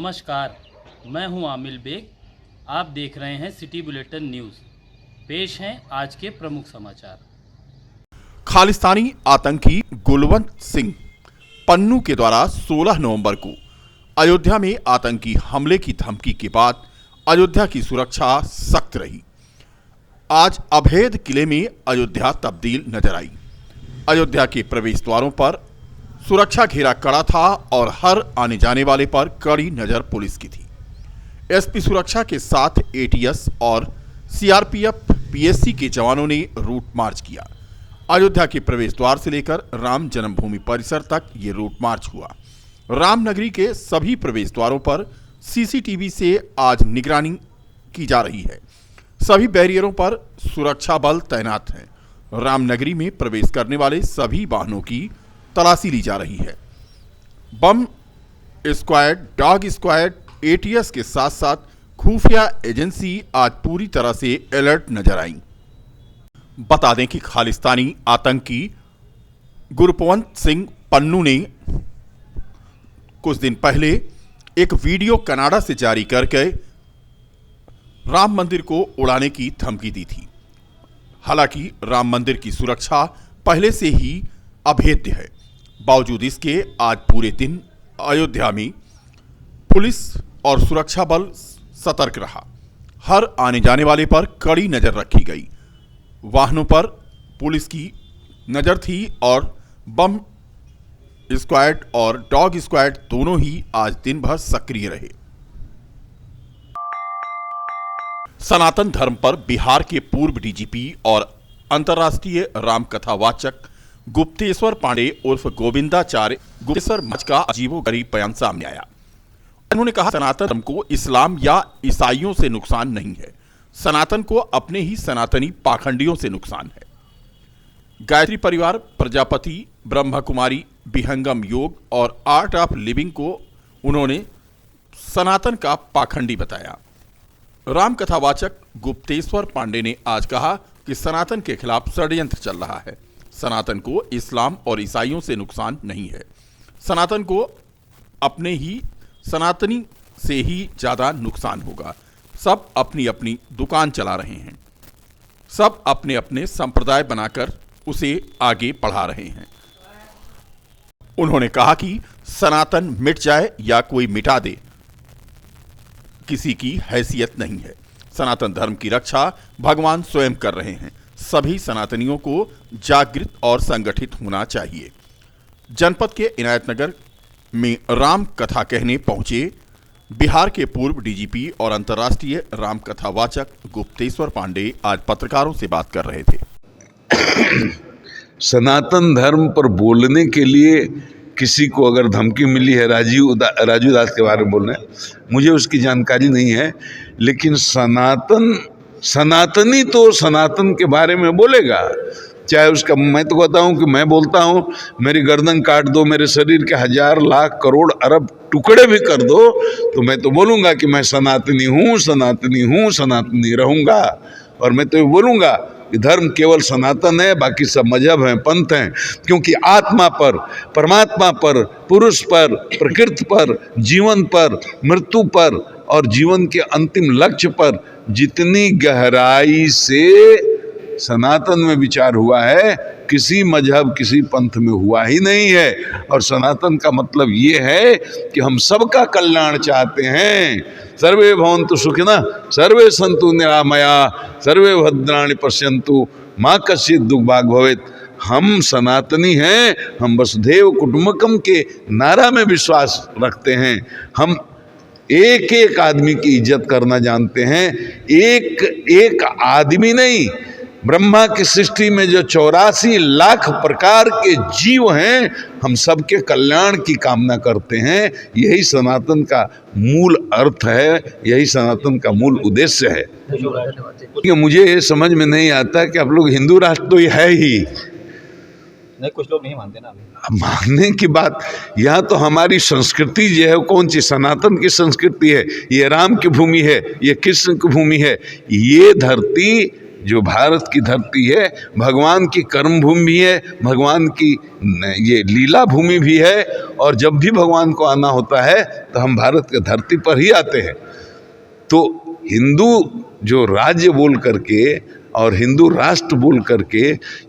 नमस्कार, मैं हूं आमिल बेग। आप देख रहे हैं सिटी बुलेटिन न्यूज़। पेश हैं आज के प्रमुख समाचार। खालिस्तानी आतंकी गुलवंत सिंह पन्नू के द्वारा 16 नवंबर को अयोध्या में आतंकी हमले की धमकी के बाद अयोध्या की सुरक्षा सख्त रही। आज अभेद किले में अयोध्या तब्दील नजर आई। अयोध्या के प्रवेश द्वारों पर सुरक्षा घेरा कड़ा था और हर आने जाने वाले पर कड़ी नजर पुलिस की थी। एसपी सुरक्षा के साथ एटीएस और सीआरपीएफ पीएससी के जवानों ने रूट मार्च किया। अयोध्या के प्रवेश द्वार से लेकर राम जन्मभूमि परिसर तक ये रूट मार्च हुआ। रामनगरी के सभी प्रवेश द्वारों पर सीसीटीवी से आज निगरानी की जा रही है। सभी बैरियरों पर सुरक्षा बल तैनात हैं। रामनगरी में प्रवेश करने वाले सभी वाहनों की तलाशी ली जा रही है। बम स्क्वाड, डॉग स्क्वाड, एटीएस के साथ साथ खुफिया एजेंसी आज पूरी तरह से अलर्ट नजर आई। बता दें कि खालिस्तानी आतंकी गुरपवंत सिंह पन्नू ने कुछ दिन पहले एक वीडियो कनाडा से जारी करके राम मंदिर को उड़ाने की धमकी दी थी। हालांकि राम मंदिर की सुरक्षा पहले से ही अभेद्य है। बावजूद इसके आज पूरे दिन अयोध्या में पुलिस और सुरक्षा बल सतर्क रहा। हर आने जाने वाले पर कड़ी नजर रखी गई। वाहनों पर पुलिस की नजर थी और बम स्क्वाड और डॉग स्क्वाड दोनों ही आज दिन भर सक्रिय रहे। सनातन धर्म पर बिहार के पूर्व डीजीपी और अंतर्राष्ट्रीय रामकथावाचक गुप्तेश्वर पांडे उर्फ गोविंदाचार्य गुप्तेश्वर मच का अजीबोगरीब बयान सामने आया। उन्होंने कहा, सनातन धर्म को इस्लाम या ईसाइयों से नुकसान नहीं है, सनातन को अपने ही सनातनी पाखंडियों से नुकसान है। गायत्री परिवार, प्रजापति, ब्रह्मा कुमारी, विहंगम योग और आर्ट ऑफ लिविंग को उन्होंने सनातन का पाखंडी बताया। रामकथावाचक गुप्तेश्वर पांडे ने आज कहा कि सनातन के खिलाफ षड्यंत्र चल रहा है। सनातन को इस्लाम और ईसाइयों से नुकसान नहीं है। सनातन को अपने ही सनातनी से ही ज्यादा नुकसान होगा। सब अपनी अपनी दुकान चला रहे हैं, सब अपने अपने संप्रदाय बनाकर उसे आगे बढ़ा रहे हैं। उन्होंने कहा कि सनातन मिट जाए या कोई मिटा दे, किसी की हैसियत नहीं है। सनातन धर्म की रक्षा भगवान स्वयं कर रहे हैं। सभी सनातनियों को जागृत और संगठित होना चाहिए। जनपद के इनायतनगर में राम कथा कहने पहुंचे बिहार के पूर्व डीजीपी और अंतर्राष्ट्रीय राम कथावाचक गुप्तेश्वर पांडे आज पत्रकारों से बात कर रहे थे। सनातन धर्म पर बोलने के लिए किसी को अगर धमकी मिली है, राजू दास के बारे में बोल रहे हैं, मुझे उसकी जानकारी नहीं है, लेकिन सनातनी तो सनातन के बारे में बोलेगा। चाहे उसका, मैं तो कहता हूँ कि मैं बोलता हूँ मेरी गर्दन काट दो, मेरे शरीर के 1000 लाख करोड़ अरब टुकड़े भी कर दो, तो मैं तो बोलूँगा कि मैं सनातनी हूँ, सनातनी हूँ, सनातनी रहूँगा। और मैं तो ये बोलूँगा कि धर्म केवल सनातन है, बाकी सब मजहब हैं, पंथ हैं। क्योंकि आत्मा पर, परमात्मा पर, पुरुष पर, प्रकृति पर, जीवन पर, मृत्यु पर और जीवन के अंतिम लक्ष्य पर जितनी गहराई से सनातन में विचार हुआ है, किसी मजहब, किसी पंथ में हुआ ही नहीं है। और सनातन का मतलब ये है कि हम सबका कल्याण चाहते हैं। सर्वे भवन्तु सुखिनः, सर्वे सन्तु निरामया, सर्वे भद्राणि पश्यन्तु, माँ कश्चित् दुर्भाग् भवेत्। हम सनातनी हैं, हम वसुधैव कुटुम्बकम के नारा में विश्वास रखते हैं। हम एक एक आदमी की इज्जत करना जानते हैं। एक एक आदमी नहीं, ब्रह्मा की सृष्टि में जो 84 लाख प्रकार के जीव हैं, हम सबके कल्याण की कामना करते हैं। यही सनातन का मूल अर्थ है, यही सनातन का मूल उद्देश्य है। क्योंकि मुझे ये समझ में नहीं आता कि आप लोग हिंदू राष्ट्र तो ये है ही नहीं, कुछ लोग नहीं मानते ना। मानने की बात, यहाँ तो हमारी संस्कृति जो है, कौन सी सनातन की संस्कृति है, ये राम की भूमि है, ये कृष्ण की भूमि है। ये धरती जो भारत की धरती है भगवान की कर्म भूमि भी है, भगवान की ये लीला भूमि भी है। और जब भी भगवान को आना होता है तो हम भारत की धरती पर ही आते हैं। तो हिंदू जो राज्य बोल करके और हिंदू राष्ट्र बोल करके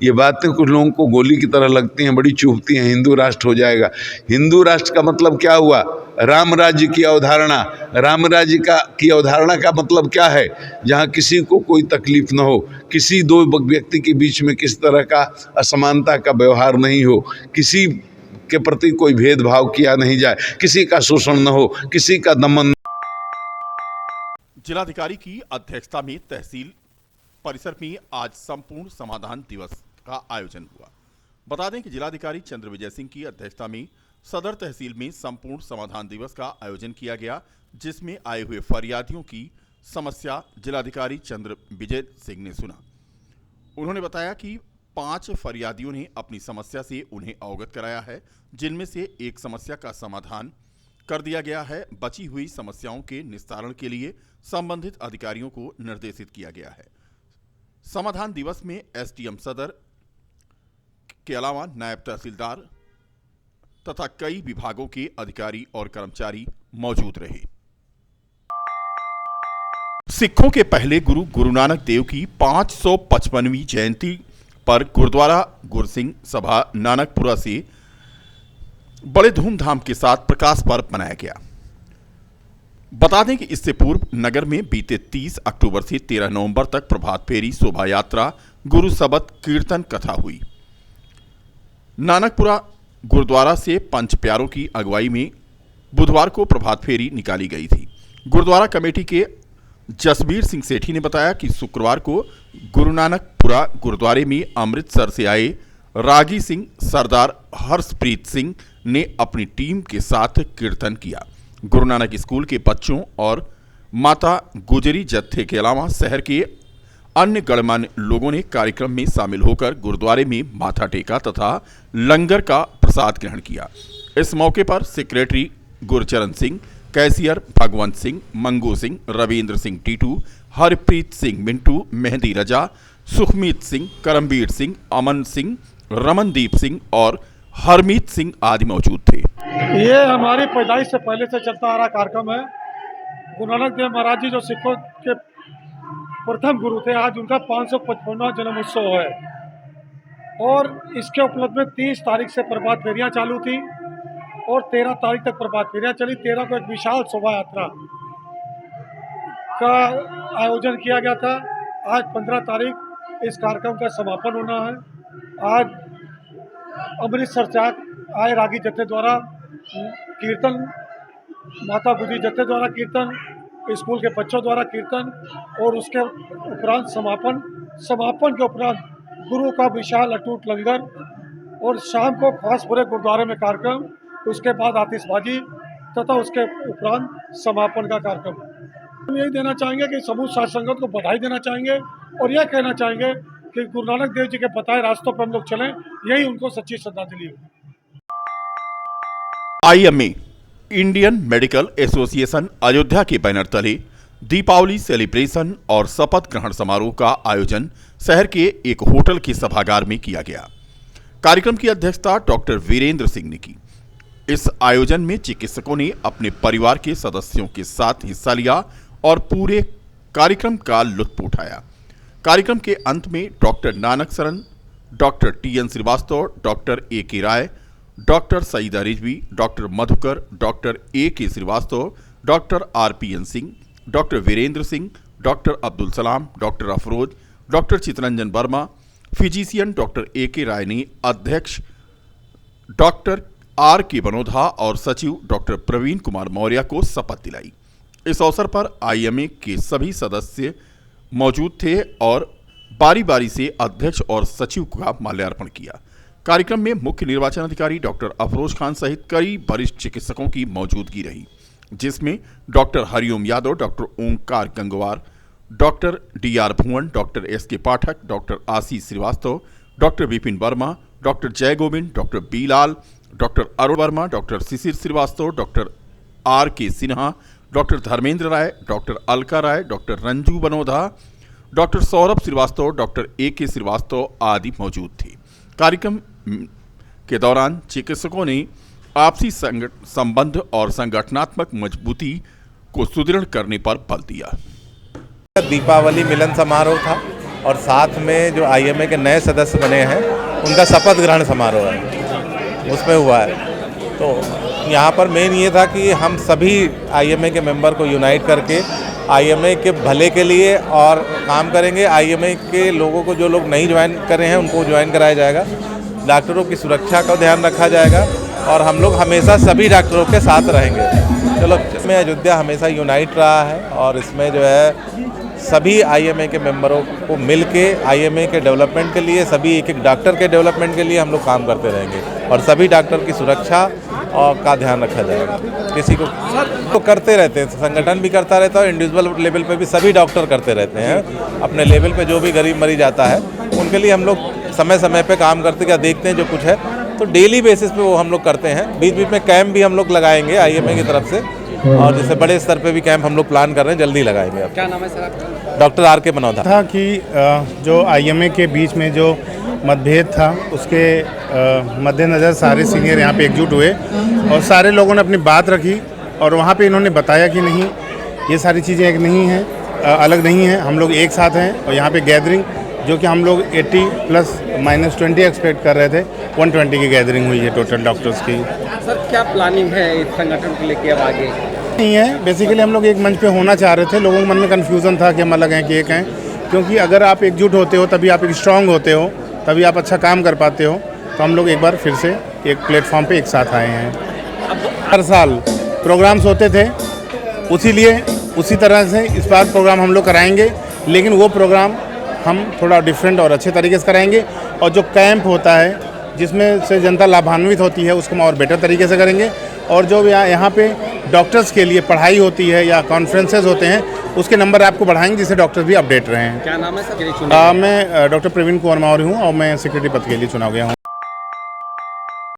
ये बातें कुछ लोगों को गोली की तरह लगती हैं, बड़ी चुभती हैं। हिंदू राष्ट्र हो जाएगा। हिंदू राष्ट्र का मतलब क्या हुआ? राम राज्य की अवधारणा। राम राज्य की अवधारणा का मतलब क्या है? जहाँ किसी को कोई तकलीफ न हो, किसी दो व्यक्ति के बीच में किसी तरह का असमानता का व्यवहार नहीं हो, किसी के प्रति कोई भेदभाव किया नहीं जाए, किसी का शोषण न हो, किसी का दमन। जिलाधिकारी की अध्यक्षता में तहसील परिसर में आज संपूर्ण समाधान दिवस का आयोजन हुआ। बता दें कि जिलाधिकारी चंद्र विजय सिंह की अध्यक्षता में सदर तहसील में संपूर्ण समाधान दिवस का आयोजन किया गया, जिसमें आए हुए फरियादियों की समस्या जिलाधिकारी चंद्र विजय सिंह ने सुना। उन्होंने बताया कि 5 फरियादियों ने अपनी समस्या से उन्हें अवगत कराया है, जिनमें से एक समस्या का समाधान कर दिया गया है। बची हुई समस्याओं के निस्तारण के लिए संबंधित अधिकारियों को निर्देशित किया गया है। समाधान दिवस में एसडीएम सदर के अलावा नायब तहसीलदार तथा कई विभागों के अधिकारी और कर्मचारी मौजूद रहे। सिखों के पहले गुरु गुरु नानक देव की 555वीं जयंती पर गुरुद्वारा गुरसिंह सभा नानकपुरा से बड़े धूमधाम के साथ प्रकाश पर्व मनाया गया। बता दें कि इससे पूर्व नगर में बीते 30 अक्टूबर से 13 नवंबर तक प्रभात फेरी, शोभा यात्रा, गुरु शबद कीर्तन कथा हुई। नानकपुरा गुरुद्वारा से पंच प्यारों की अगुवाई में बुधवार को प्रभात फेरी निकाली गई थी। गुरुद्वारा कमेटी के जसबीर सिंह सेठी ने बताया कि शुक्रवार को गुरु नानकपुरा गुरुद्वारे में अमृतसर से आए रागी सिंह सरदार हर्षप्रीत सिंह ने अपनी टीम के साथ कीर्तन किया। गुरु नानक स्कूल के बच्चों और माता गुजरी जत्थे के अलावा शहर के अन्य गणमान्य लोगों ने कार्यक्रम में शामिल होकर गुरुद्वारे में माथा टेका तथा लंगर का प्रसाद ग्रहण किया। इस मौके पर सेक्रेटरी गुरचरण सिंह, कैशियर भगवंत सिंह, मंगू सिंह, रविंद्र सिंह टीटू, हरप्रीत सिंह मिंटू, मेहंदी रजा, सुखमीत सिंह, करमबीर सिंह, अमन सिंह, रमनदीप सिंह और हरमीत सिंह आदि मौजूद थे। ये हमारी पैदाइश से पहले से चलता आ रहा कार्यक्रम है। गुरु नानक देव महाराज जी जो सिखों के प्रथम गुरु थे, आज उनका 555वां जन्म उत्सव है और इसके उपलक्ष्य में 30 तारीख से प्रभात फेरियां चालू थी और 13 तारीख तक प्रभात फेरियां चली। 13 को एक विशाल शोभा यात्रा का आयोजन किया गया था। आज 15 तारीख इस कार्यक्रम का समापन होना है। आज अमृतसर से आए रागी जत्थे द्वारा कीर्तन, माता गुजरी जत्थे द्वारा कीर्तन, स्कूल के बच्चों द्वारा कीर्तन और उसके उपरांत समापन के उपरांत गुरु का विशाल अटूट लंगर और शाम को खास पूरे गुरुद्वारे में कार्यक्रम, उसके बाद आतिशबाजी तथा उसके उपरांत समापन का कार्यक्रम। हम यही देना चाहेंगे कि समूह साध संगत को बधाई देना चाहेंगे और यह कहना चाहेंगे कि गुरु नानक देव जी के बताए रास्तों पर हम लोग चलें, यही उनको सच्ची श्रद्धांजलि होगी। IMA Indian medical association Ayodhya के बैनर तले दीपावली सेलिब्रेशन और शपथ ग्रहण समारोह का आयोजन शहर के एक होटल के सभागार में किया गया। कार्यक्रम की अध्यक्षता डॉक्टर वीरेंद्र सिंह ने की। इस आयोजन में चिकित्सकों ने अपने परिवार के सदस्यों के साथ हिस्सा लिया और पूरे कार्यक्रम का लुत्फ उठाया। कार्यक्रम के अंत में doctor Nanak Saran, doctor TN Srivastava, doctor AK Rai, doctor Saeeda Rizvi, doctor Madhukar, doctor AK Srivastava, doctor RPN Singh, doctor Virendra Singh, doctor Abdul Salam, doctor Afroz, doctor Chitranjan Verma, physician doctor AK Rai ने अध्यक्ष डॉक्टर RK बनोधा और सचिव डॉक्टर प्रवीण कुमार मौर्य को शपथ दिलाई। इस अवसर पर IMA के सभी सदस्य मौजूद थे और बारी बारी से अध्यक्ष और सचिव का माल्यार्पण किया। कार्यक्रम में मुख्य निर्वाचन अधिकारी डॉक्टर अफरोज खान सहित कई वरिष्ठ चिकित्सकों की मौजूदगी रही, जिसमें doctor Hariom Yadav, doctor Omkar Gangwar, doctor DR Bhuvan, doctor SK Pathak, doctor Ashish Srivastava, doctor Vipin Verma, doctor Jai Govind, doctor B Lal, doctor Arun Verma, doctor Shishir Srivastava, doctor RK Sinha, doctor Dharmendra Rai, doctor Alka Rai, doctor Ranju Banodha, doctor Saurabh Srivastava, doctor A.K. Srivastava आदि मौजूद थे। कार्यक्रम के दौरान चिकित्सकों ने आपसी संबंध और संगठनात्मक मजबूती को सुदृढ़ करने पर बल दिया। दीपावली मिलन समारोह था और साथ में जो IMA के नए सदस्य बने हैं उनका शपथ ग्रहण समारोह है, उसमें हुआ है। तो यहाँ पर मेन ये था कि हम सभी IMA के मेंबर को यूनाइट करके IMA के भले के लिए और काम करेंगे। IMA के लोगों को, जो लोग नहीं ज्वाइन कर रहे हैं, उनको ज्वाइन कराया जाएगा। डॉक्टरों की सुरक्षा का ध्यान रखा जाएगा और हम लोग हमेशा सभी डॉक्टरों के साथ रहेंगे। चलो, में अयोध्या हमेशा यूनाइट रहा है और इसमें जो है सभी IMA के मेंबरों को मिल के IMA के डेवलपमेंट के लिए, सभी एक एक डॉक्टर के डेवलपमेंट के लिए हम लोग काम करते रहेंगे और सभी डॉक्टर की सुरक्षा और का ध्यान रखा जाएगा। किसी को तो करते रहते हैं, संगठन भी करता रहता है और इंडिविजुअल लेवल पे भी सभी डॉक्टर करते रहते हैं। अपने लेवल पे जो भी गरीब मरीज आता है उनके लिए हम लोग समय समय पे काम करते क्या देखते हैं, जो कुछ है तो डेली बेसिस पे वो हम लोग करते हैं। बीच बीच में कैंप भी हम लोग लगाएंगे IMA की तरफ से, और जैसे बड़े स्तर पे भी कैंप हम लोग प्लान कर रहे हैं, जल्दी लगाएंगे। क्या नाम है सर आपका? Doctor R.K. बनौधा। था कि जो IMA के बीच में जो मतभेद था उसके मद्देनज़र सारे सीनियर यहाँ पे एकजुट हुए और सारे लोगों ने अपनी बात रखी और वहाँ पे इन्होंने बताया कि नहीं, ये सारी चीज़ें एक नहीं हैं, अलग नहीं हैं, हम लोग एक साथ हैं। और यहाँ पे गैदरिंग जो कि हम लोग 80 + -20 एक्सपेक्ट कर रहे थे, 120 की गैदरिंग हुई है टोटल डॉक्टर्स की। सर, क्या प्लानिंग है इस संगठन को लेकर अब आगे? नहीं है, बेसिकली हम लोग एक मंच पे होना चाह रहे थे। लोगों के मन में कन्फ्यूज़न था कि हम अलग हैं कि एक हैं, क्योंकि अगर आप एकजुट होते हो तभी आप एक स्ट्रांग होते हो, तभी आप अच्छा काम कर पाते हो। तो हम लोग एक बार फिर से एक प्लेटफॉर्म पे एक साथ आए हैं। हर साल प्रोग्राम्स होते थे, उसी तरह से इस बार प्रोग्राम हम लोग कराएंगे, लेकिन वो प्रोग्राम हम थोड़ा डिफरेंट और अच्छे तरीके से कराएंगे। और जो कैंप होता है जिसमें से जनता लाभान्वित होती है उसको हम और बेटर तरीके से करेंगे। और जो यहाँ पे डॉक्टर्स के लिए पढ़ाई होती है या कॉन्फ्रेंसेज होते हैं उसके नंबर आपको बढ़ाएंगे, जिससे डॉक्टर्स भी अपडेट रहें। क्या नाम है सर? मैं डॉक्टर प्रवीण कुमार मौर्य हूँ और मैं सेक्रेटरी पद के लिए चुना गया हूँ।